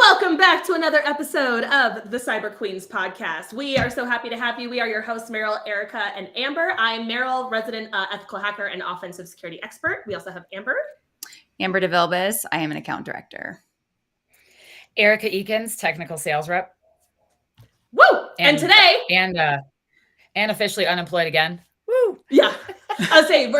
Welcome back to another episode of the Cyber Queens podcast. We are so happy to have you. We are your hosts, Meryl, Erica, and Amber. I'm Meryl, resident ethical hacker and offensive security expert. We also have Amber. Amber DeVilbus. I am an account director. Erica Eakins, technical sales rep. Woo! And today... And officially unemployed again. Woo! Yeah. I was saying,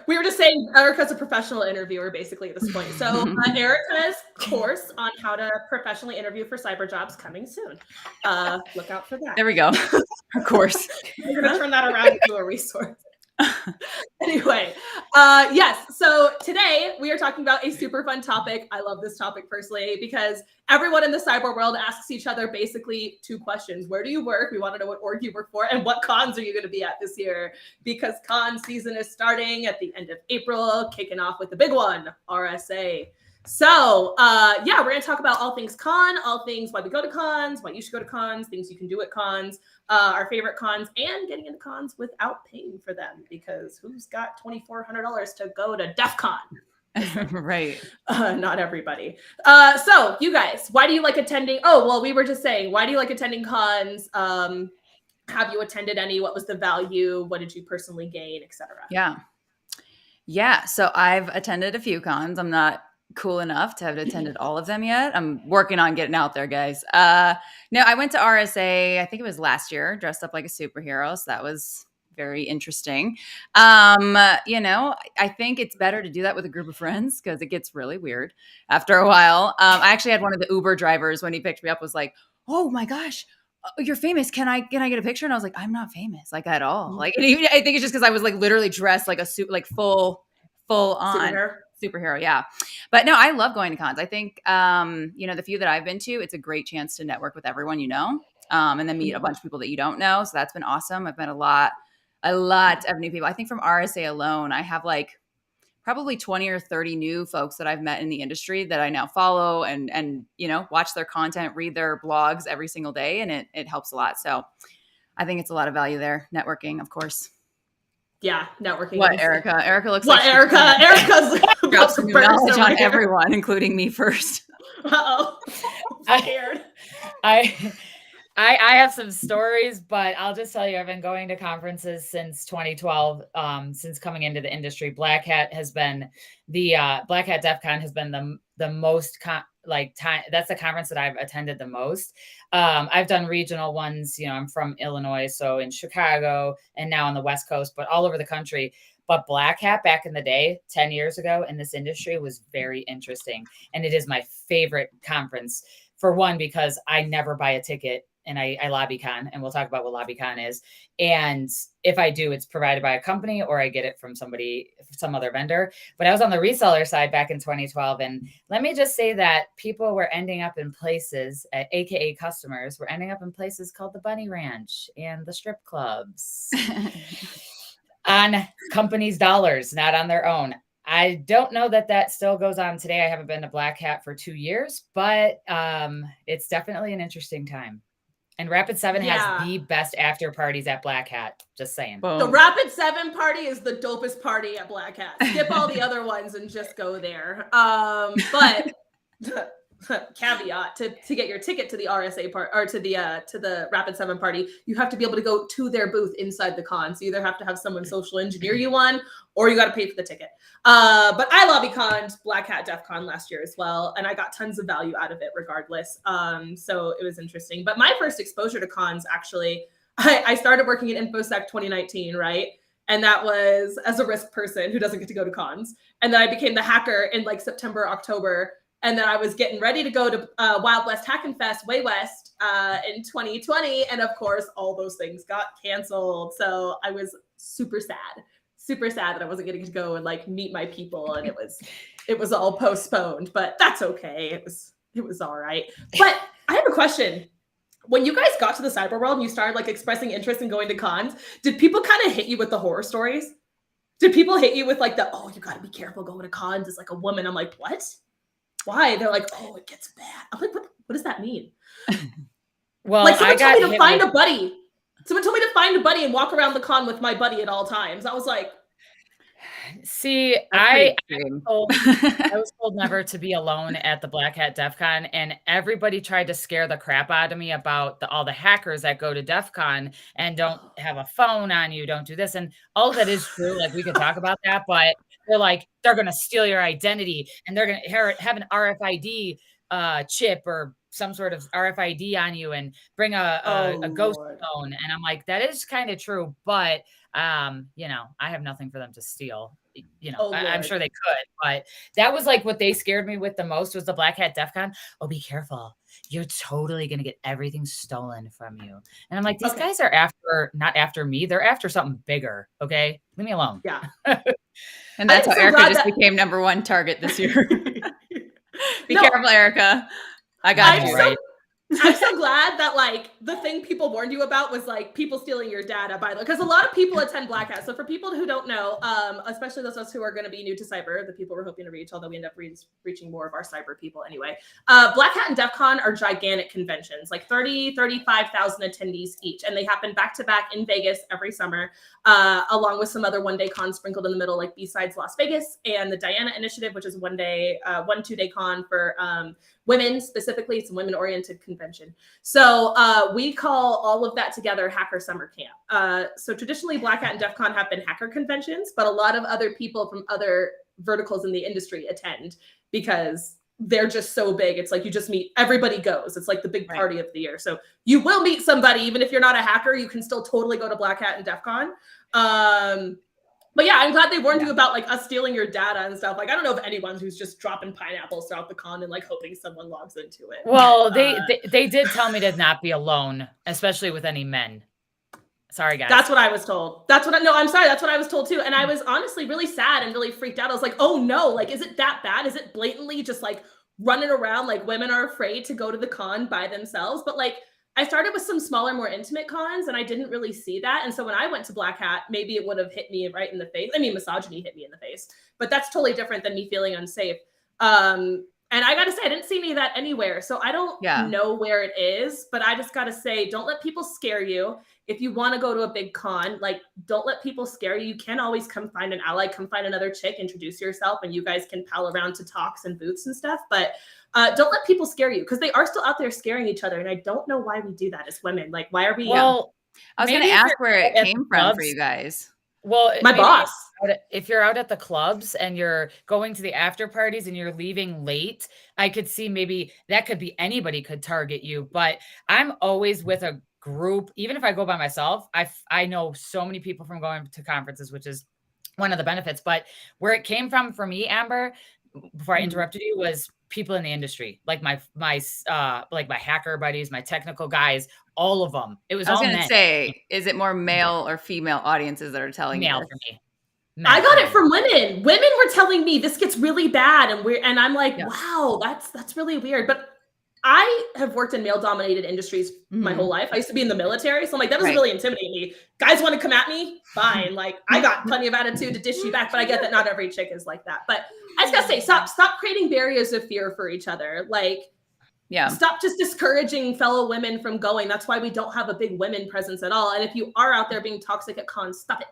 we were just saying Erica's a professional interviewer basically at this point. So Erica's course on how to professionally interview for cyber jobs coming soon. Look out for that. There we go. Of course. We're going to turn that around into a resource. Anyway, yes. So today we are talking about a super fun topic. I love this topic personally because everyone in the cyber world asks each other basically two questions. Where do you work? We want to know what org you work for, and what cons are you going to be at this year? Because con season is starting at the end of April, kicking off with the big one, RSA. So yeah, we're going to talk about all things con, all things why we go to cons, why you should go to cons, things you can do at cons, our favorite cons, and getting into cons without paying for them, because who's got $2,400 to go to DEF CON? Right. Not everybody. So you guys, why do you like attending? Oh, well, we were just saying, why do you like attending cons? Have you attended any? What was the value? What did you personally gain, etc.? Yeah. So I've attended a few cons. I'm not cool enough to have attended all of them yet. I'm working on getting out there, guys. No, I went to RSA, I think it was last year, dressed up like a superhero. So that was very interesting. I think it's better to do that with a group of friends because it gets really weird after a while. I actually had one of the Uber drivers when he picked me up was like, "Oh my gosh, you're famous. Can I get a picture?" And I was like, "I'm not famous like at all." Like, I think it's just because I was like literally dressed like a suit, like full on superhero. Yeah. But no, I love going to cons. I think, the few that I've been to, it's a great chance to network with everyone, and then meet a bunch of people that you don't know. So that's been awesome. I've met a lot of new people. I think from RSA alone, I have like probably 20 or 30 new folks that I've met in the industry that I now follow and watch their content, read their blogs every single day. And it helps a lot. So I think it's a lot of value there. Networking, of course. Yeah, networking. What, Erica? Erica looks like Erica's got some knowledge on everyone, including me first. Uh-oh. I'm scared. I have some stories, but I'll just tell you, I've been going to conferences since 2012, since coming into the industry. Black Hat has been Black Hat DEF CON has been the most time. That's the conference that I've attended the most. I've done regional ones. I'm from Illinois, so in Chicago and now on the West Coast, but all over the country. But Black Hat back in the day, 10 years ago in this industry was very interesting. And it is my favorite conference for one, because I never buy a ticket. And I lobbycon, and we'll talk about what lobbycon is. And if I do, it's provided by a company or I get it from some other vendor. But I was on the reseller side back in 2012. And let me just say that people were ending up in places, AKA customers, were ending up in places called the Bunny Ranch and the strip clubs on companies' dollars, not on their own. I don't know that still goes on today. I haven't been to Black Hat for 2 years, but it's definitely an interesting time. And Rapid 7 has the best after parties at Black Hat. Just saying. Boom. The Rapid 7 party is the dopest party at Black Hat. Skip all the other ones and just go there. But caveat to get your ticket to the RSA part or to the Rapid 7 party, you have to be able to go to their booth inside the con. So you either have to have someone social engineer you one, or you got to pay for the ticket. But I lobbyconned Black Hat DEF CON last year as well, and I got tons of value out of it regardless. So it was interesting. But my first exposure to cons, actually, I started working in InfoSec 2019, right? And that was as a risk person who doesn't get to go to cons. And then I became the hacker in like September, October. And then I was getting ready to go to Wild West Hackin' Fest, Way West in 2020. And of course, all those things got canceled. So I was super sad that I wasn't getting to go and like meet my people. And it was all postponed, but that's okay. It was all right. But I have a question. When you guys got to the cyber world and you started like expressing interest in going to cons, did people kind of hit you with the horror stories? Did people hit you with like you got to be careful going to cons as like a woman? I'm like, what? Why? They're like, oh, it gets bad. I'm like, what does that mean? Well, like someone told me to find a buddy. Someone told me to find a buddy and walk around the con with my buddy at all times. I was like, See, That's pretty extreme. I was told never to be alone at the Black Hat DEF CON, and everybody tried to scare the crap out of me about all the hackers that go to DEF CON and don't have a phone on you, don't do this. And all of that is true. Like, we could talk about that, but they're like, they're going to steal your identity and they're going to have an RFID chip or some sort of RFID on you and bring a ghost Lord. phone. And I'm like, that is kind of true, but you know, I have nothing for them to steal. You know, Oh, I'm Lord. sure they could, but that was like what they scared me with the most was the Black Hat DEF CON. Oh, be careful. You're totally going to get everything stolen from you. And I'm like, these Okay. guys are not after me. They're after something bigger. Okay. Leave me alone. Yeah. And that's I'm how so Erica glad just that- became #1 target this year. Be No. careful, Erica. I got I'm you. so Right. I'm so glad that like the thing people warned you about was like people stealing your data by the because a lot of people attend Black Hat. So for people who don't know, especially those of us who are going to be new to cyber, the people we're hoping to reach, although we end up reaching more of our cyber people anyway. Black Hat and DEF CON are gigantic conventions, like 35,000 attendees each, and they happen back to back in Vegas every summer, along with some other one-day cons sprinkled in the middle, like B-Sides Las Vegas and the Diana Initiative, which is one 2-day con for women specifically. It's a women-oriented convention. So we call all of that together Hacker Summer Camp. So traditionally, Black Hat and DEF CON have been hacker conventions, but a lot of other people from other verticals in the industry attend because they're just so big. It's like you just meet, everybody goes. It's like the big party of the year. So you will meet somebody, even if you're not a hacker, you can still totally go to Black Hat and DEF CON. But yeah, I'm glad they warned you about like us stealing your data and stuff. Like, I don't know of anyone who's just dropping pineapples throughout the con and like hoping someone logs into it. Well, they did tell me to not be alone, especially with any men. Sorry, guys. That's what I was told. I'm sorry. That's what I was told too. And I was honestly really sad and really freaked out. I was like, oh no, like, is it that bad? Is it blatantly just like running around like women are afraid to go to the con by themselves? But like, I started with some smaller, more intimate cons and I didn't really see that. And so when I went to Black Hat, maybe it would have hit me right in the face. I mean, misogyny hit me in the face, but that's totally different than me feeling unsafe. And I got to say, I didn't see any of that anywhere. So I don't know where it is, but I just got to say, don't let people scare you. If you want to go to a big con, like, don't let people scare you. You can always come find an ally, come find another chick, introduce yourself, and you guys can pal around to talks and booths and stuff. But don't let people scare you because they are still out there scaring each other. And I don't know why we do that as women. Like, why are we? Well, I was going to ask where it came from for you guys. Well, my boss. If you're out at the clubs and you're going to the after parties and you're leaving late, I could see maybe that could be anybody could target you. But I'm always with a group. Even if I go by myself, I know so many people from going to conferences, which is one of the benefits. But where it came from for me, Amber, before I interrupted you, was people in the industry, like my hacker buddies, my technical guys, all of them. It was all men. I was going to say, is it more male or female audiences that are telling you? Male for me. I got it from women. Women were telling me this gets really bad and I'm like, wow, that's really weird. But I have worked in male-dominated industries my whole life. I used to be in the military, so I'm like, that doesn't really intimidate me. Guys want to come at me? Fine. Like, I got plenty of attitude to dish you back, but I get that not every chick is like that. But I just gotta say, stop creating barriers of fear for each other. Like, stop just discouraging fellow women from going. That's why we don't have a big women presence at all. And if you are out there being toxic at cons, stop it.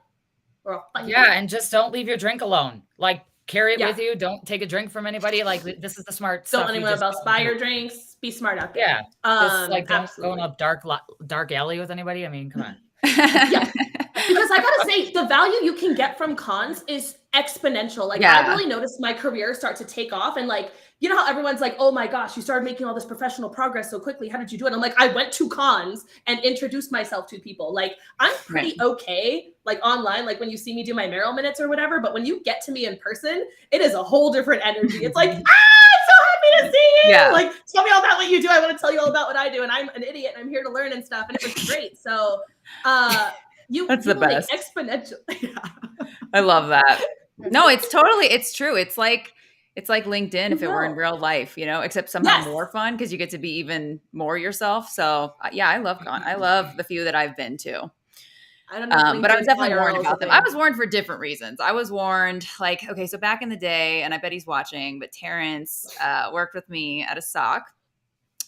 Or I'll fight you. And just don't leave your drink alone. Like, carry it with you. Don't take a drink from anybody. Like, this is the smart stuff. Don't let anyone else buy your drinks. Be smart out there. Yeah. Just, like, don't go in a dark alley with anybody. I mean, come on. Because I gotta say, the value you can get from cons is exponential. Like, I really noticed my career start to take off. And like, you know how everyone's like, oh my gosh, you started making all this professional progress so quickly. How did you do it? I'm like, I went to cons and introduced myself to people. Like, I'm pretty okay, like online, like when you see me do my Merrill minutes or whatever. But when you get to me in person, it is a whole different energy. It's like, I'm so happy to see you. Yeah. Like, tell me all about what you do. I want to tell you all about what I do. And I'm an idiot and I'm here to learn and stuff. And it was great. So that's the best. Like exponential. I love that. No, it's true. It's like LinkedIn if it were in real life, you know, except somehow more fun because you get to be even more yourself. So I love I love the few that I've been to. I don't know. But I was definitely warned about them. I was warned for different reasons. I was warned like, okay, so back in the day, and I bet he's watching, but Terrence worked with me at a SOC.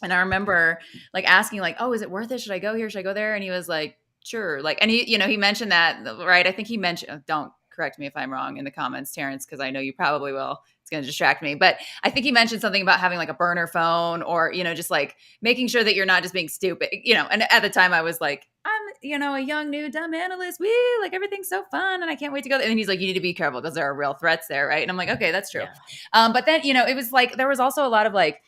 And I remember like asking like, oh, is it worth it? Should I go here? Should I go there? And he was like, sure. Like, and he mentioned that, right? I think he mentioned, don't correct me if I'm wrong in the comments, Terrence, because I know you probably will. It's going to distract me. But I think he mentioned something about having like a burner phone or, just like making sure that you're not just being stupid, and at the time I was like, I'm, a young, new, dumb analyst. Woo, like everything's so fun and I can't wait to go there. And he's like, you need to be careful because there are real threats there. Right. And I'm like, okay, that's true. Yeah. But then, it was like, there was also a lot of like,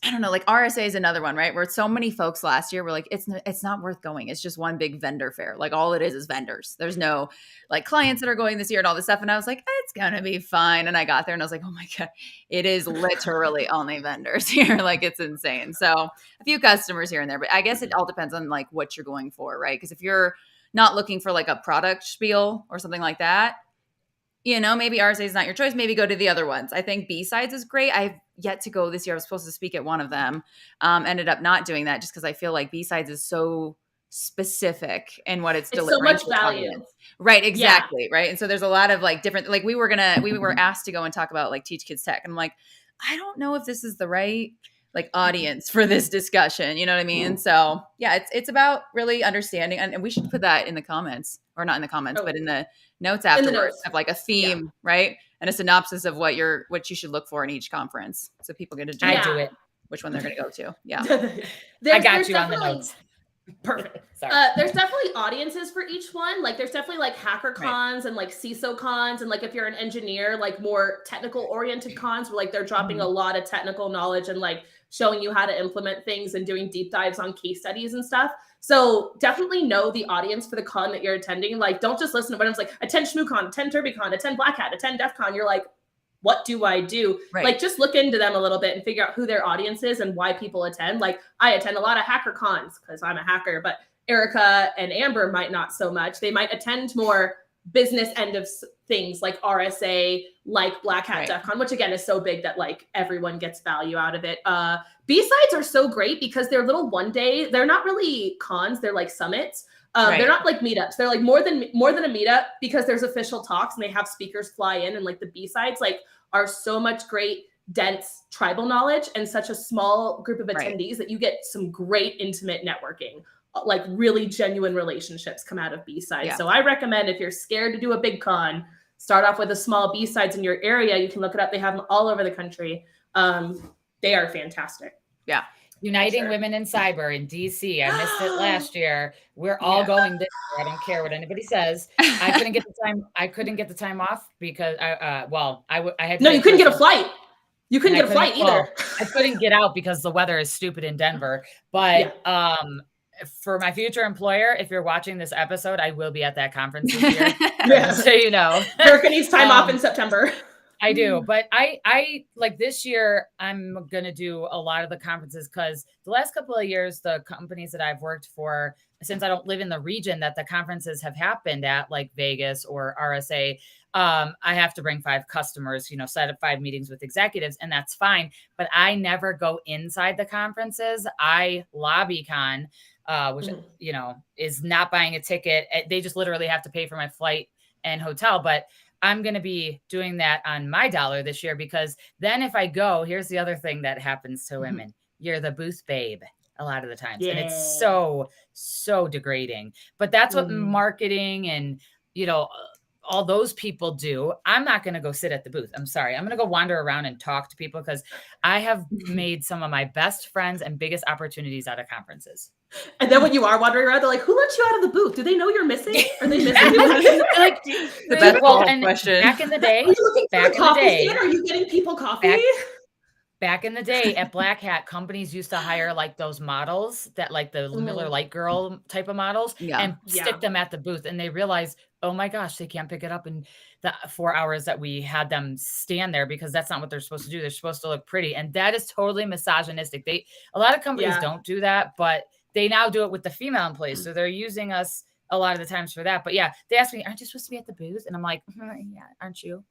I don't know, like RSA is another one, right? Where so many folks last year were like, it's not worth going. It's just one big vendor fair. Like all it is vendors. There's no like clients that are going this year and all this stuff. And I was like, it's going to be fine. And I got there and I was like, oh my God, it is literally only vendors here. Like it's insane. So a few customers here and there, but I guess it all depends on like what you're going for, right? Because if you're not looking for like a product spiel or something like that, maybe RSA is not your choice. Maybe go to the other ones. I think B-Sides is great. I've yet to go this year. I was supposed to speak at one of them. Ended up not doing that just because I feel like B-Sides is so specific in what it's delivering. It's so much value. Right, exactly. Yeah. Right. And so there's a lot of like different, like we were asked to go and talk about like Teach Kids Tech. And I'm like, I don't know if this is the right like audience for this discussion. You know what I mean? So yeah, it's about really understanding. And we should put that in the comments or not in the comments, but in the notes afterwards of like a theme, right? And a synopsis of what you should look for in each conference. So people get to do it. Which one they're going to go to. Yeah. I got you on the notes. Perfect. Sorry. There's definitely audiences for each one. Like there's definitely like hacker cons and like CISO cons. And like if you're an engineer, like more technical oriented cons where like they're dropping a lot of technical knowledge and like showing you how to implement things and doing deep dives on case studies and stuff. So definitely know the audience for the con that you're attending. Like don't just listen to what I'm like, attend ShmooCon, attend TurbyCon, attend Black Hat, attend DEF CON. You're like, what do I do? Right. Like just look into them a little bit and figure out who their audience is and why people attend. Like I attend a lot of hacker cons because I'm a hacker, but Erica and Amber might not so much. They might attend more business end of things like RSA, like Black Hat DEF CON, which again is so big that like everyone gets value out of it. B-Sides are so great because they're little one day. They're not really cons. They're like summits. They're not like meetups. They're like more than a meetup because there's official talks and they have speakers fly in, and like the B-Sides like are so much great, dense tribal knowledge and such a small group of attendees that you get some great intimate networking, like really genuine relationships come out of B-Sides. Yeah. So I recommend if you're scared to do a big con, start off with a small B-Sides in your area. You can look it up. They have them all over the country. They are fantastic. Yeah. Uniting Women in Cyber in DC. I missed it last year. We're all going this year. I don't care what anybody says. I couldn't get the time. I couldn't get the time off because I had to. No, you couldn't get a flight. You couldn't get a flight either. Well, I couldn't get out because the weather is stupid in Denver. But for my future employer, if you're watching this episode, I will be at that conference this year. So you know, Erica needs time off in September. I do, but I like this year, I'm going to do a lot of the conferences because the last couple of years, the companies that I've worked for, since I don't live in the region that the conferences have happened at, like Vegas or RSA, I have to bring 5 customers, set up 5 meetings with executives, and that's fine. But I never go inside the conferences. I lobbycon, which, is not buying a ticket. They just literally have to pay for my flight and hotel. But I'm going to be doing that on my dollar this year because then if I go, here's the other thing that happens to women. You're the booth babe a lot of the times. Yeah. And it's so, so degrading. But that's what marketing and, all those people do. I'm not going to go sit at the booth. I'm sorry. I'm going to go wander around and talk to people because I have made some of my best friends and biggest opportunities out of conferences. And then when you are wandering around, they're like, who let you out of the booth? Do they know you're missing? Are they missing you? Like, the best question. Back in the day, are you getting people coffee? Back in the day at Black Hat, companies used to hire like those models that like the Miller Lite Girl type of models and stick them at the booth. And they realized, oh my gosh, they can't pick it up in the 4 hours that we had them stand there because that's not what they're supposed to do. They're supposed to look pretty. And that is totally misogynistic. A lot of companies don't do that, but they now do it with the female employees. So they're using us a lot of the times for that. But yeah, they ask me, aren't you supposed to be at the booth? And I'm like, yeah, aren't you?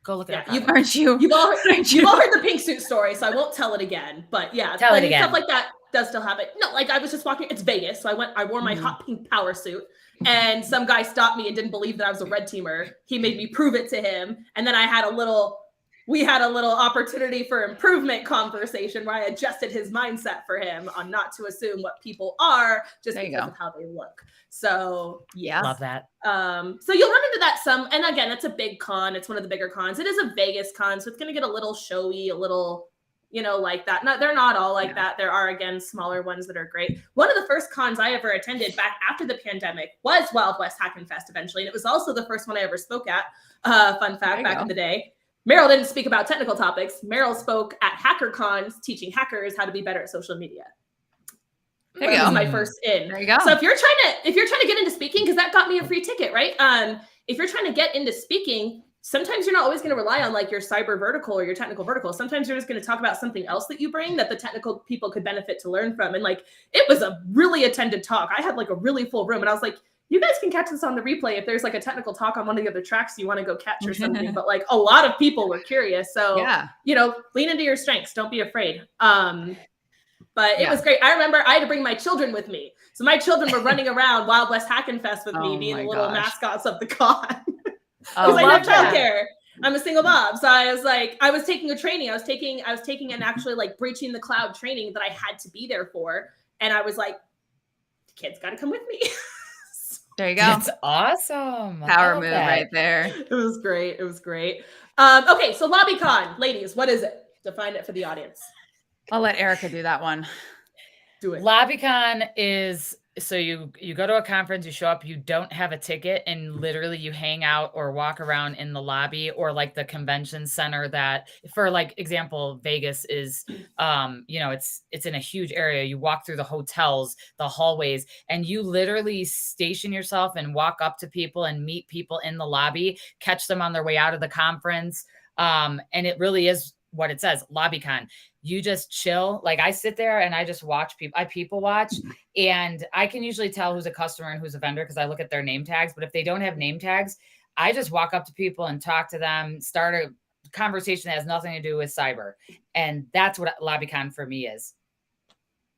Go look at it. You've all heard the pink suit story, so I won't tell it again. But yeah, tell it again. Stuff like that does still happen. No, like I was just walking. It's Vegas, so I wore my hot pink power suit, and some guy stopped me and didn't believe that I was a red teamer. He made me prove it to him, and then I had a little we had a little opportunity for improvement conversation where I adjusted his mindset for him on not to assume what people are just because of how they look. So yes. Love that. So you'll run into that some, and again, it's a big con. It's one of the bigger cons. It is a Vegas con, so it's going to get a little showy, a little, like that. No, they're not all like that. There are, again, smaller ones that are great. One of the first cons I ever attended back after the pandemic was Wild West Hackin' Fest eventually. And it was also the first one I ever spoke at. Fun fact, back in the day. Meryl didn't speak about technical topics. Meryl spoke at hacker cons, teaching hackers how to be better at social media. There you that go. was my first in. There you go. So if you're trying to get into speaking, because that got me a free ticket, right? If you're trying to get into speaking, sometimes you're not always going to rely on like your cyber vertical or your technical vertical. Sometimes you're just going to talk about something else that you bring that the technical people could benefit to learn from. And like, it was a really attended talk. I had like a really full room, and I was like, you guys can catch this on the replay if there's like a technical talk on one of the other tracks you want to go catch or something. But like, a lot of people were curious. So, lean into your strengths. Don't be afraid. But it was great. I remember I had to bring my children with me. So my children were running around Wild West Hackin' Fest with me, being little mascots of the con. Because I have childcare. I'm a single mom. So I was taking a training. I was taking an actually like breaching the cloud training that I had to be there for. And I was like, the kids got to come with me. There you go. That's awesome. Power move right there. It was great. Okay, so lobbycon, ladies, what is it? Define it for the audience. I'll let Erica do that one. Do it. lobbycon is, so you go to a conference, you show up, you don't have a ticket, and literally you hang out or walk around in the lobby or like the convention center that, for like example, Vegas is, it's in a huge area. You walk through the hotels, the hallways, and you literally station yourself and walk up to people and meet people in the lobby, catch them on their way out of the conference. And it really is what it says, lobbycon. You just chill. Like I sit there and I just watch people. I people watch, and I can usually tell who's a customer and who's a vendor because I look at their name tags. But if they don't have name tags, I just walk up to people and talk to them, start a conversation that has nothing to do with cyber. And that's what lobbycon for me is.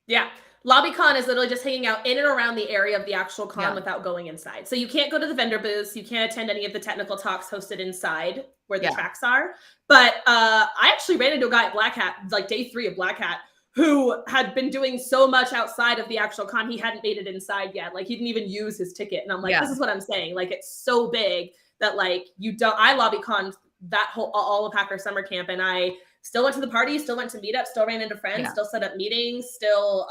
Yeah. LobbyCon is literally just hanging out in and around the area of the actual con without going inside. So you can't go to the vendor booths. You can't attend any of the technical talks hosted inside where the tracks are. But I actually ran into a guy at Black Hat, like day 3 of Black Hat, who had been doing so much outside of the actual con, he hadn't made it inside yet. Like he didn't even use his ticket. And I'm like, this is what I'm saying. Like it's so big that like I LobbyCon that whole, all of Hacker Summer Camp, and I still went to the party, still went to meetups, still ran into friends, still set up meetings, still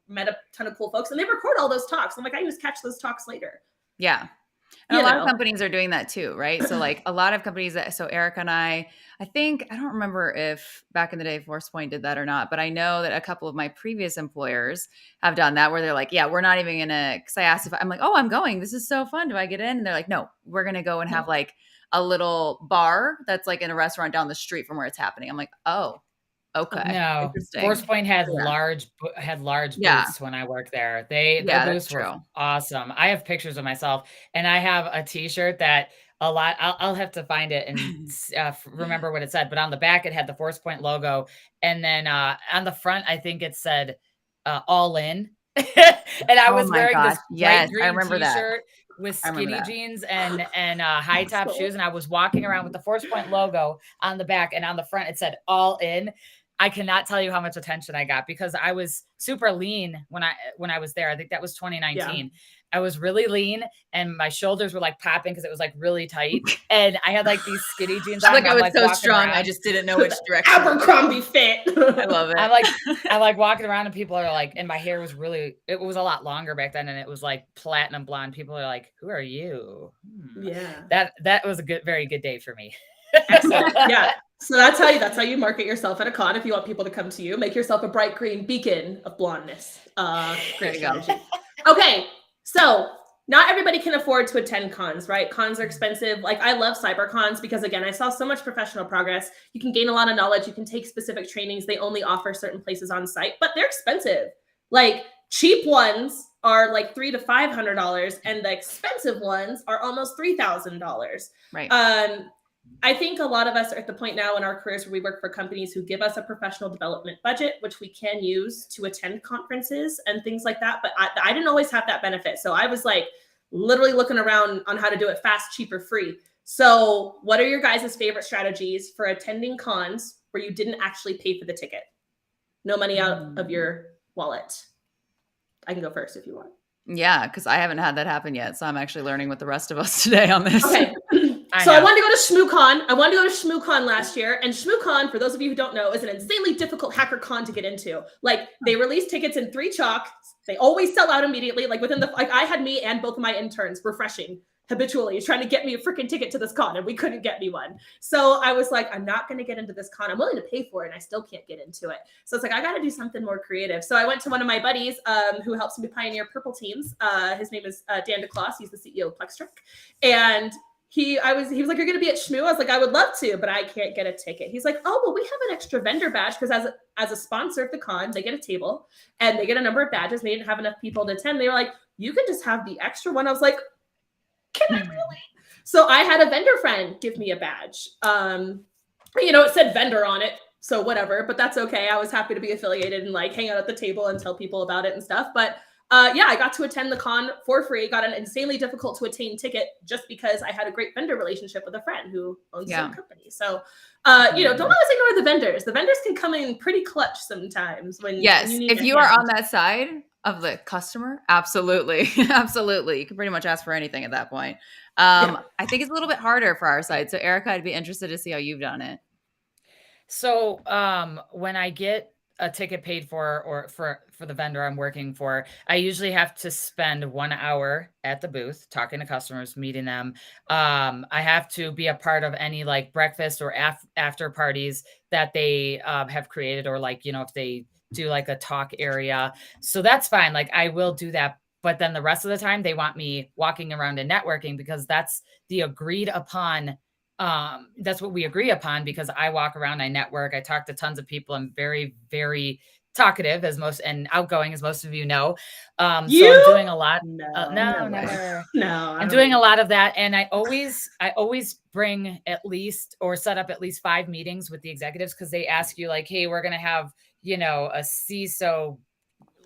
met a ton of cool folks, and they record all those talks. I'm like, I can just catch those talks later. Yeah. And a lot of companies are doing that too, right? So like a lot of companies so Erica and I don't remember if back in the day ForcePoint did that or not, but I know that a couple of my previous employers have done that where they're like, yeah, we're not even going to, because I asked if I'm like, oh, I'm going, this is so fun. Do I get in? And they're like, no, we're going to go and have like a little bar that's like in a restaurant down the street from where it's happening. I'm like, oh, okay. No, ForcePoint had large booths when I worked there. Their booths were awesome. I have pictures of myself, and I have a T-shirt that I'll have to find it and remember what it said. But on the back, it had the ForcePoint logo, and then on the front, I think it said "All In," and I was wearing this bright green T-shirt with skinny jeans and high top shoes, and I was walking around with the ForcePoint logo on the back, and on the front it said "All In." I cannot tell you how much attention I got because I was super lean when I was there. I think that was 2019. I was really lean and my shoulders were like popping because it was like really tight. And I had like these skinny jeans on. Like I was so strong. Around. I just didn't know which direction. Abercrombie fit. I love it. I'm like walking around and people are like, and my hair was it was a lot longer back then. And it was like platinum blonde. People are like, who are you? Yeah. That was a very good day for me. Yeah. So that's how you market yourself at a con. If you want people to come to you, make yourself a bright green beacon of blondness. There you go. Okay. So not everybody can afford to attend cons, right? Cons are expensive. Like I love cyber cons because again, I saw so much professional progress. You can gain a lot of knowledge. You can take specific trainings. They only offer certain places on site, but they're expensive. Like cheap ones are like $300 to $500 and the expensive ones are almost $3,000. Right. I think a lot of us are at the point now in our careers where we work for companies who give us a professional development budget, which we can use to attend conferences and things like that. But I didn't always have that benefit. So I was like literally looking around on how to do it fast, cheap, or free. So what are your guys' favorite strategies for attending cons where you didn't actually pay for the ticket? No money out of your wallet. I can go first if you want. Yeah, because I haven't had that happen yet. So I'm actually learning with the rest of us today on this. Okay. So I wanted to go to ShmooCon. I wanted to go to ShmooCon last year. And ShmooCon, for those of you who don't know, is an insanely difficult hacker con to get into. Like, they release tickets in 3 chalks. They always sell out immediately. Like, I had me and both of my interns refreshing habitually, trying to get me a freaking ticket to this con, and we couldn't get me one. So I was like, I'm not going to get into this con. I'm willing to pay for it, and I still can't get into it. So it's like, I got to do something more creative. So I went to one of my buddies who helps me pioneer purple teams. His name is Dan DeClaus. He's the CEO of Plextrick. And he was like, you're going to be at Shmoo? I was like, I would love to, but I can't get a ticket. He's like, oh, well, we have an extra vendor badge, because as a sponsor of the con, they get a table and they get a number of badges. They didn't have enough people to attend. They were like, you can just have the extra one. I was like, can I really? So I had a vendor friend give me a badge. It said vendor on it, so whatever, but that's okay. I was happy to be affiliated and like hang out at the table and tell people about it and stuff. But I got to attend the con for free, got an insanely difficult to attain ticket just because I had a great vendor relationship with a friend who owns some company. So, don't always ignore the vendors. The vendors can come in pretty clutch sometimes when if you are on that side of the customer, absolutely. Absolutely. You can pretty much ask for anything at that point. I think it's a little bit harder for our side. So Erica, I'd be interested to see how you've done it. So when I get a ticket paid for, or for the vendor I'm working for, I usually have to spend 1 hour at the booth talking to customers, meeting them. I have to be a part of any like breakfast or after parties that they have created, or like, if they do like a talk area. So that's fine. Like, I will do that. But then the rest of the time they want me walking around and networking, because that's the agreed upon. That's what we agree upon, because I walk around, I network, I talk to tons of people. I'm very, very talkative and outgoing, as most of you know. So I'm doing a lot. Never. No, I'm doing a lot of that. And I always bring at least, or set up at least 5 meetings with the executives, because they ask you like, hey, we're going to have, a CISO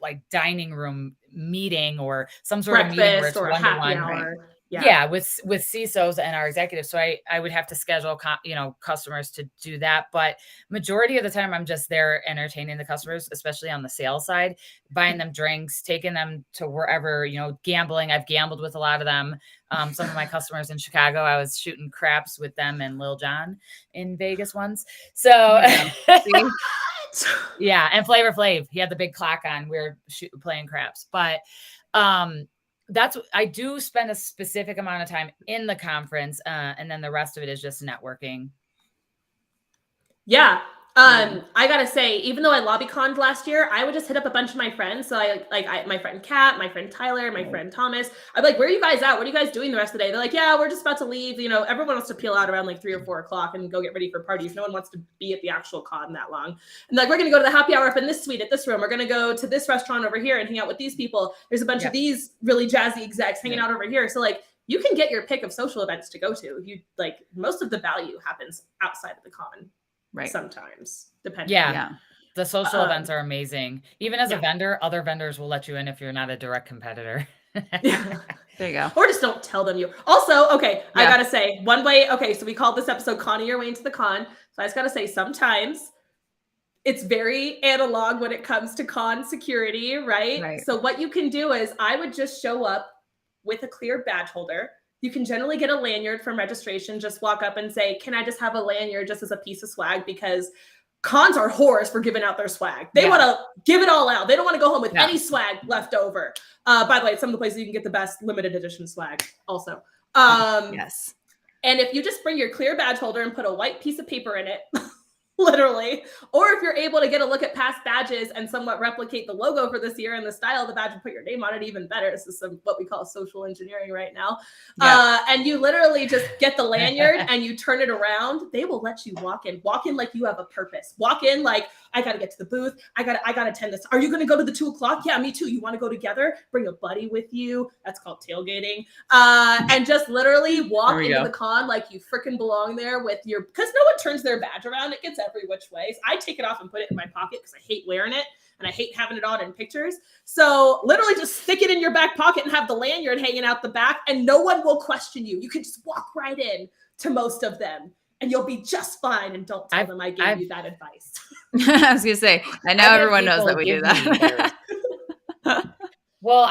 like dining room meeting, or some sort of meeting where it's or a happy hour. Right? Yeah, with CISOs and our executives. So I would have to schedule, customers to do that. But majority of the time, I'm just there entertaining the customers, especially on the sales side, buying them drinks, taking them to wherever, gambling. I've gambled with a lot of them. Some of my customers in Chicago, I was shooting craps with them and Lil Jon in Vegas once. So yeah, and Flavor Flav, he had the big clock on. We were playing craps, but I do spend a specific amount of time in the conference, and then the rest of it is just networking. Yeah. I gotta say, even though I lobbyconned last year, I would just hit up a bunch of my friends. So my friend Kat, my friend Tyler, my friend Thomas. I'd be like, where are you guys at? What are you guys doing the rest of the day? They're like, yeah, we're just about to leave. Everyone wants to peel out around like 3 or 4 o'clock and go get ready for parties. No one wants to be at the actual con that long. And like, we're going to go to the happy hour up in this suite at this room. We're going to go to this restaurant over here and hang out with these people. There's a bunch of these really jazzy execs hanging out over here. So like, you can get your pick of social events to go to. Most of the value happens outside of the con. Right. Sometimes, depending. Yeah. The social events are amazing. Even as a vendor, other vendors will let you in if you're not a direct competitor. Yeah. There you go. Or just don't tell them you. Also, okay, I gotta say, one way, so we called this episode Conning Your Way into the Con. So I just gotta say, sometimes it's very analog when it comes to con security, right? So what you can do is I would just show up with a clear badge holder. You can generally get a lanyard from registration. Just walk up and say, can I just have a lanyard just as a piece of swag? Because cons are whores for giving out their swag. They want to give it all out. They don't want to go home with any swag left over. By the way, some of the places you can get the best limited edition swag also. Yes. And if you just bring your clear badge holder and put a white piece of paper in it, literally, or if you're able to get a look at past badges and somewhat replicate the logo for this year and the style of the badge and put your name on it, even better. This is what we call social engineering right now. And you literally just get the lanyard and you turn it around. They will let you walk in like you have a purpose. Walk in like, I got to get to the booth. I got to attend this. Are you going to go to the 2 o'clock? Yeah, me too. You want to go together? Bring a buddy with you. That's called tailgating. And just literally walk into the con like you freaking belong there with because no one turns their badge around. It gets every which way. So I take it off and put it in my pocket because I hate wearing it. and I hate having it on in pictures. So literally just stick it in your back pocket and have the lanyard hanging out the back, and no one will question you. You can just walk right in to most of them and you'll be just fine. And don't tell them I gave you that advice. I was gonna say, I know everyone knows that we do that. Well,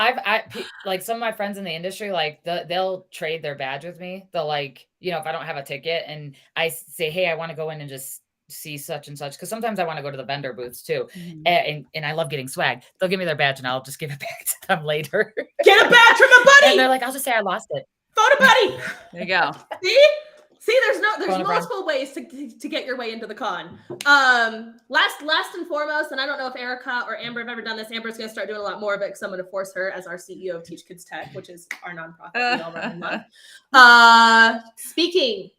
like some of my friends in the industry, like they'll trade their badge with me. They'll like, if I don't have a ticket and I say, hey, I want to go in and just see such and such. Cause sometimes I want to go to the vendor booths too. And I love getting swag. They'll give me their badge and I'll just give it back to them later. Get a badge from a buddy. And they're like, I'll just say I lost it. Photo buddy. There you go. See, there's multiple ways to get your way into the con. Last and foremost, and I don't know if Erica or Amber have ever done this. Amber's going to start doing a lot more of it because I'm going to force her as our CEO of Teach Kids Tech, which is our nonprofit we all run and love. Speaking.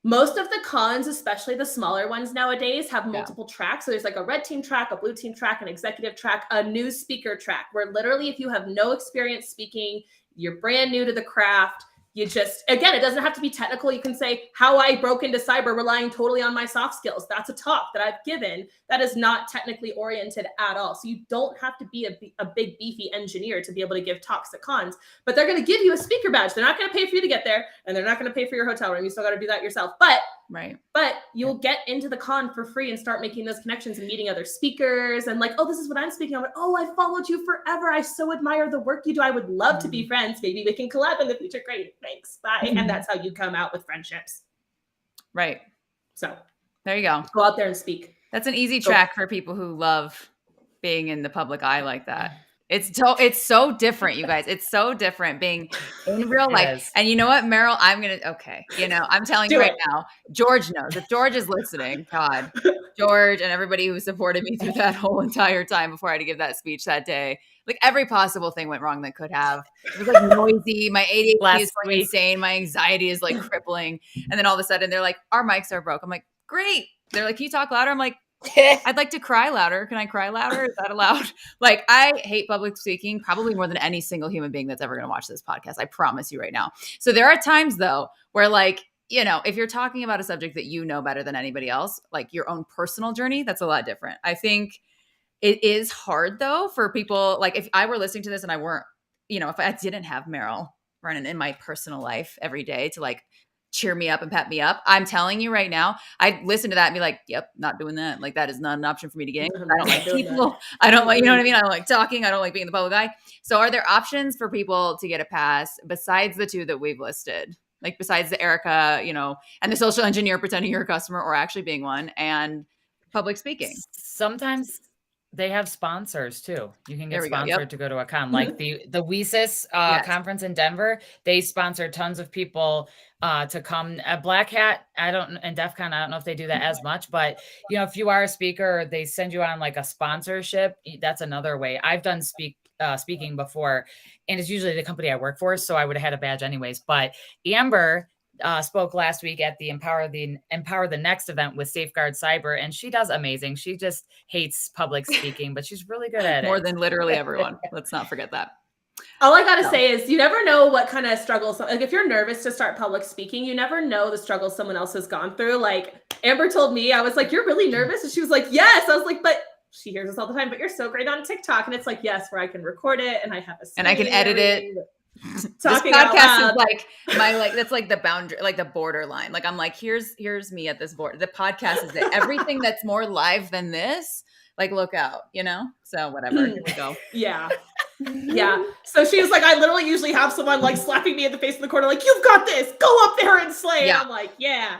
Most of the cons, especially the smaller ones nowadays, have multiple tracks. So there's like a red team track, a blue team track, an executive track, a new speaker track, where literally if you have no experience speaking, you're brand new to the craft, you just, again, it doesn't have to be technical. You can say how I broke into cyber relying totally on my soft skills. That's a talk that I've given that is not technically oriented at all. So you don't have to be a big beefy engineer to be able to give talks at cons, but they're going to give you a speaker badge. They're not going to pay for you to get there, and they're not going to pay for your hotel room. You still got to do that yourself. But you'll get into the con for free and start making those connections and meeting other speakers and like, oh, this is what I'm speaking on. Oh, I followed you forever. I so admire the work you do. I would love to be friends. Maybe we can collab in the future. Great. Thanks. Bye. And that's how you come out with friendships. Right. So there you go. Go out there and speak. That's an easy track for people who love being in the public eye like that. It's so different, you guys. It's so different being in real life. And you know what, Meryl, I'm telling you right now, George knows. If George is listening, God, George and everybody who supported me through that whole entire time before I had to give that speech that day, like every possible thing went wrong that could have. It was like noisy. My ADHD is going insane. My anxiety is like crippling. And then all of a sudden they're like, our mics are broke. I'm like, great. They're like, can you talk louder? I'm like, I'd like to cry louder. Can I cry louder? Is that allowed? Like, I hate public speaking probably more than any single human being that's ever going to watch this podcast. I promise you right now. So there are times though, where like, if you're talking about a subject that you know better than anybody else, like your own personal journey, that's a lot different. I think it is hard though for people. Like if I were listening to this and I weren't, if I didn't have Meryl running in my personal life every day to like cheer me up and pat me up, I'm telling you right now, I'd listen to that and be like, yep, not doing that. Like that is not an option for me to get in. I don't like people. I don't like, you know what I mean? I don't like talking. I don't like being in the public eye. So are there options for people to get a pass besides the two that we've listed? Like besides the Erica, and the social engineer pretending you're a customer or actually being one, and public speaking? Sometimes they have sponsors too. You can get sponsored to go to a con, like the WESIS conference in Denver. They sponsor tons of people to come. At Black Hat, and DEF CON, I don't know if they do that as much, but if you are a speaker, they send you on like a sponsorship. That's another way. I've done speaking before, and it's usually the company I work for, so I would have had a badge anyways. But Amber spoke last week at the Empower the Next event with Safeguard Cyber, and she does amazing. She just hates public speaking, but she's really good at it. More than literally everyone. Let's not forget that. All I gotta say is you never know what kind of struggles, like if you're nervous to start public speaking, you never know the struggles someone else has gone through. Like Amber told me, I was like, you're really nervous? And she was like, yes. I was like, but she hears us all the time, but you're so great on TikTok. And it's like, yes, where I can record it and I have and I can edit it. Talking this podcast is like that's like the boundary, like the borderline. Like I'm like, here's me at this board. The podcast is it. Everything that's more live than this, like look out, So whatever. Here we go. Yeah. So she was like, I literally usually have someone like slapping me in the face in the corner, like, you've got this, go up there and slay. Yeah. And I'm like, yeah.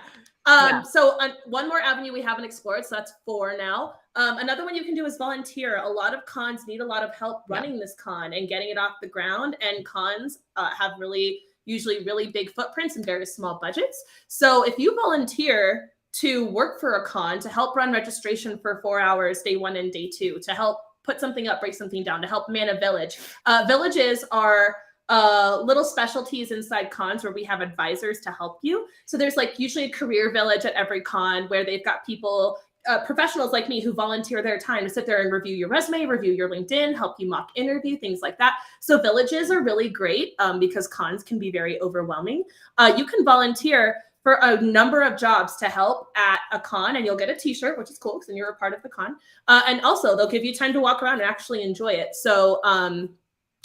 So one more avenue we haven't explored. So that's 4 now. Another one you can do is volunteer. A lot of cons need a lot of help running this con and getting it off the ground. And cons have usually really big footprints and very small budgets. So if you volunteer to work for a con, to help run registration for 4 hours, day 1 and day 2, to help put something up, break something down, to help man a village. Villages are little specialties inside cons where we have advisors to help you. So there's like usually a career village at every con where they've got people, professionals like me who volunteer their time to sit there and review your resume, review your LinkedIn, help you mock interview, things like that. So villages are really great because cons can be very overwhelming. You can volunteer for a number of jobs to help at a con, and you'll get a t-shirt, which is cool because then you're a part of the con. And also they'll give you time to walk around and actually enjoy it. So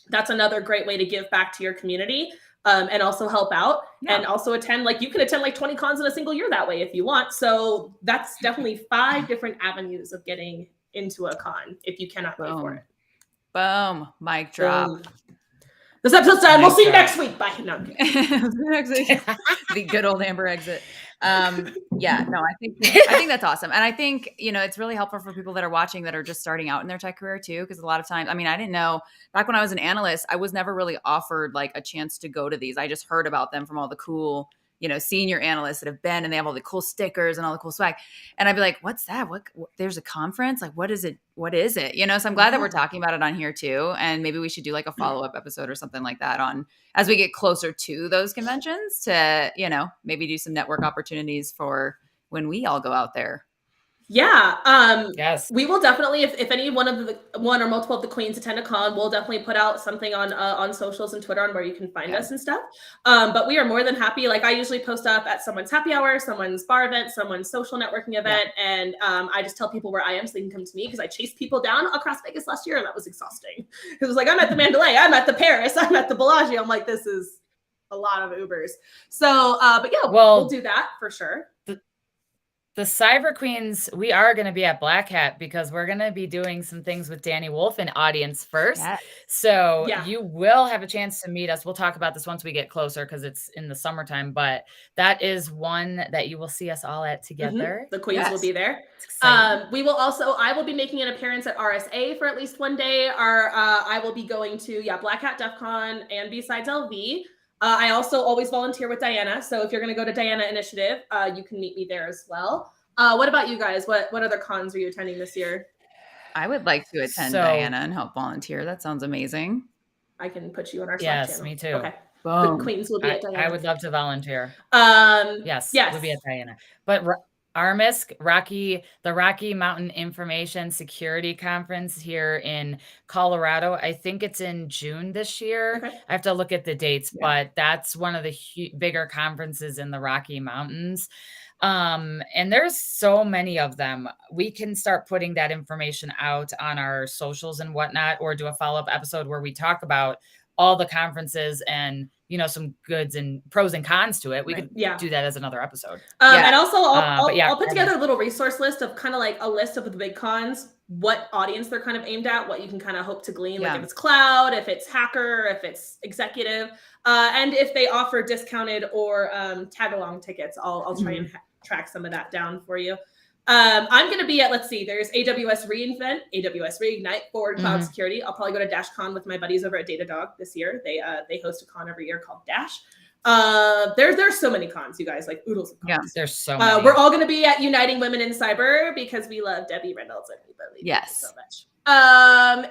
that's another great way to give back to your community. And also help out and also attend, like you can attend like 20 cons in a single year that way if you want. So that's definitely 5 different avenues of getting into a con if you cannot pay for it. Boom. Mic drop. Boom. This episode's done. We'll see you next week. Bye. No. Next week. The good old Amber exit. Yeah, no, I think that's awesome. And I think, it's really helpful for people that are watching that are just starting out in their tech career too. Cause a lot of times, I didn't know back when I was an analyst, I was never really offered like a chance to go to these. I just heard about them from all the cool, senior analysts that have been, and they have all the cool stickers and all the cool swag. And I'd be like, what's that? What there's a conference? Like, what is it? What is it? So I'm glad that we're talking about it on here too. And maybe we should do like a follow-up episode or something like that on as we get closer to those conventions to, maybe do some network opportunities for when we all go out there. Yeah. Yes. We will definitely, if any one or multiple of the queens attend a con, we'll definitely put out something on socials and Twitter on where you can find us and stuff. But we are more than happy. Like I usually post up at someone's happy hour, someone's bar event, someone's social networking event. And I just tell people where I am so they can come to me because I chased people down across Vegas last year and that was exhausting. Because it was like, I'm at the Mandalay, I'm at the Paris, I'm at the Bellagio. I'm like, this is a lot of Ubers. So, but yeah, we'll do that for sure. The Cyber Queens, we are going to be at Black Hat because we're going to be doing some things with Danny Wolf in audience first. Yes. So you will have a chance to meet us. We'll talk about this once we get closer because it's in the summertime, but that is one that you will see us all at together. The queens will be there. We will also, I will be making an appearance at RSA for at least one day. I will be going to Black Hat, DEF CON, and B-Sides LV. I also always volunteer with Diana. So if you're going to go to Diana Initiative, you can meet me there as well. What about you guys? What other cons are you attending this year? I would like to attend Diana and help volunteer. That sounds amazing. I can put you on our Slack channel. Yes, me too. Okay. The queens will be at Diana. I would love to volunteer. Yes. We'll be at Diana. But ARMISC, the Rocky Mountain Information Security Conference here in Colorado. I think it's in June this year. Okay. I have to look at the dates, but that's one of the bigger conferences in the Rocky Mountains. And there's so many of them. We can start putting that information out on our socials and whatnot, or do a follow-up episode where we talk about all the conferences and some goods and pros and cons to it. We could do that as another episode. And also I'll put together a little resource list of kind of like a list of the big cons, what audience they're kind of aimed at, what you can kind of hope to glean, like if it's cloud, if it's hacker, if it's executive, and if they offer discounted or tag along tickets, I'll try and track some of that down for you. I'm going to be at, there's AWS reInvent, AWS Reignite, Forward Cloud Security. I'll probably go to DashCon with my buddies over at Datadog this year. They host a con every year called Dash. There's so many cons, you guys, like oodles of cons. Yeah, there's so many. We're all going to be at Uniting Women in Cyber because we love Debbie Reynolds and we believe so much.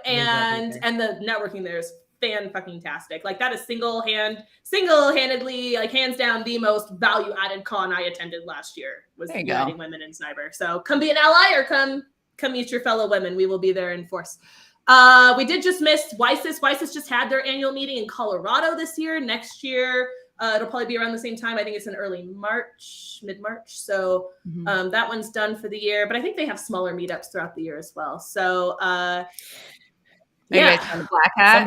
And the networking there is fan-fucking-tastic. Like that is single-handedly, like hands down, the most value-added con I attended last year was Uniting Women in Cyber. So come be an ally or come meet your fellow women. We will be there in force. We did just miss WISIS. WISIS just had their annual meeting in Colorado this year. Next year, it'll probably be around the same time. I think it's in early March, mid-March. So that one's done for the year. But I think they have smaller meetups throughout the year as well. So Black Hat.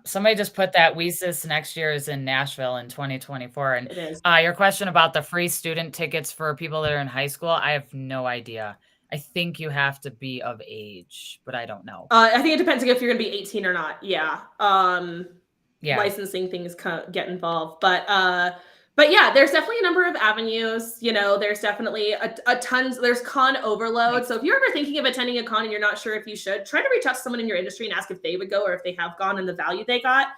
Somebody just put that WISIS next year is in Nashville in 2024. And it is. Your question about the free student tickets for people that are in high school, I have no idea. I think you have to be of age, but I don't know. I think it depends if you're going to be 18 or not. Yeah. Licensing things get involved, but yeah, there's definitely a number of avenues. There's definitely there's con overload. So if you're ever thinking of attending a con and you're not sure if you should, try to reach out to someone in your industry and ask if they would go or if they have gone and the value they got.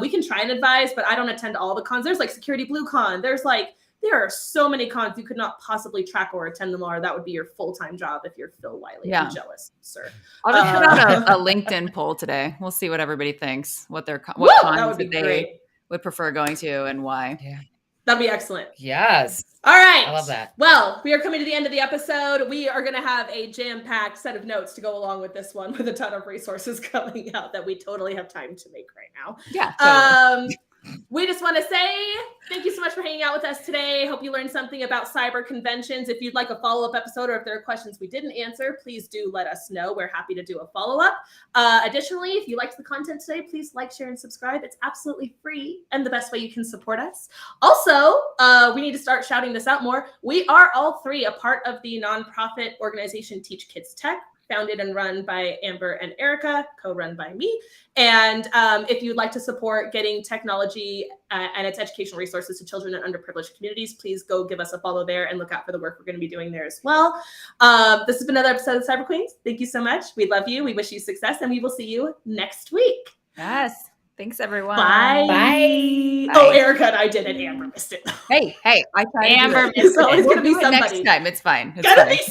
We can try and advise, but I don't attend all the cons. There's like Security Blue Con. There are so many cons you could not possibly track or attend them all, or that would be your full-time job if you're Phil Wiley. I'm jealous, sir. I'll just put out a LinkedIn poll today. We'll see what everybody thinks, what cons they would prefer going to and why. Yeah. That'd be excellent. Yes. All right. I love that. Well, we are coming to the end of the episode. We are going to have a jam-packed set of notes to go along with this one with a ton of resources coming out that we totally have time to make right now. Yeah. Totally. We just want to say thank you so much for hanging out with us today. Hope you learned something about cyber conventions. If you'd like a follow-up episode or if there are questions we didn't answer, please do let us know. We're happy to do a follow-up. Additionally, if you liked the content today, please like, share, and subscribe. It's absolutely free and the best way you can support us. Also, we need to start shouting this out more. We are all three a part of the nonprofit organization Teach Kids Tech, founded and run by Amber and Erica, co-run by me. And if you'd like to support getting technology and its educational resources to children in underprivileged communities, please go give us a follow there and look out for the work we're going to be doing there as well. This has been another episode of Cyber Queens. Thank you so much. We love you. We wish you success, and we will see you next week. Yes. Thanks, everyone. Bye. Bye. Oh, Erica and I did it. Amber missed it. Hey, I tried Amber to do it. missed So it. it's We'll going to be do it somebody. next time. It's fine. It's Gotta fine. be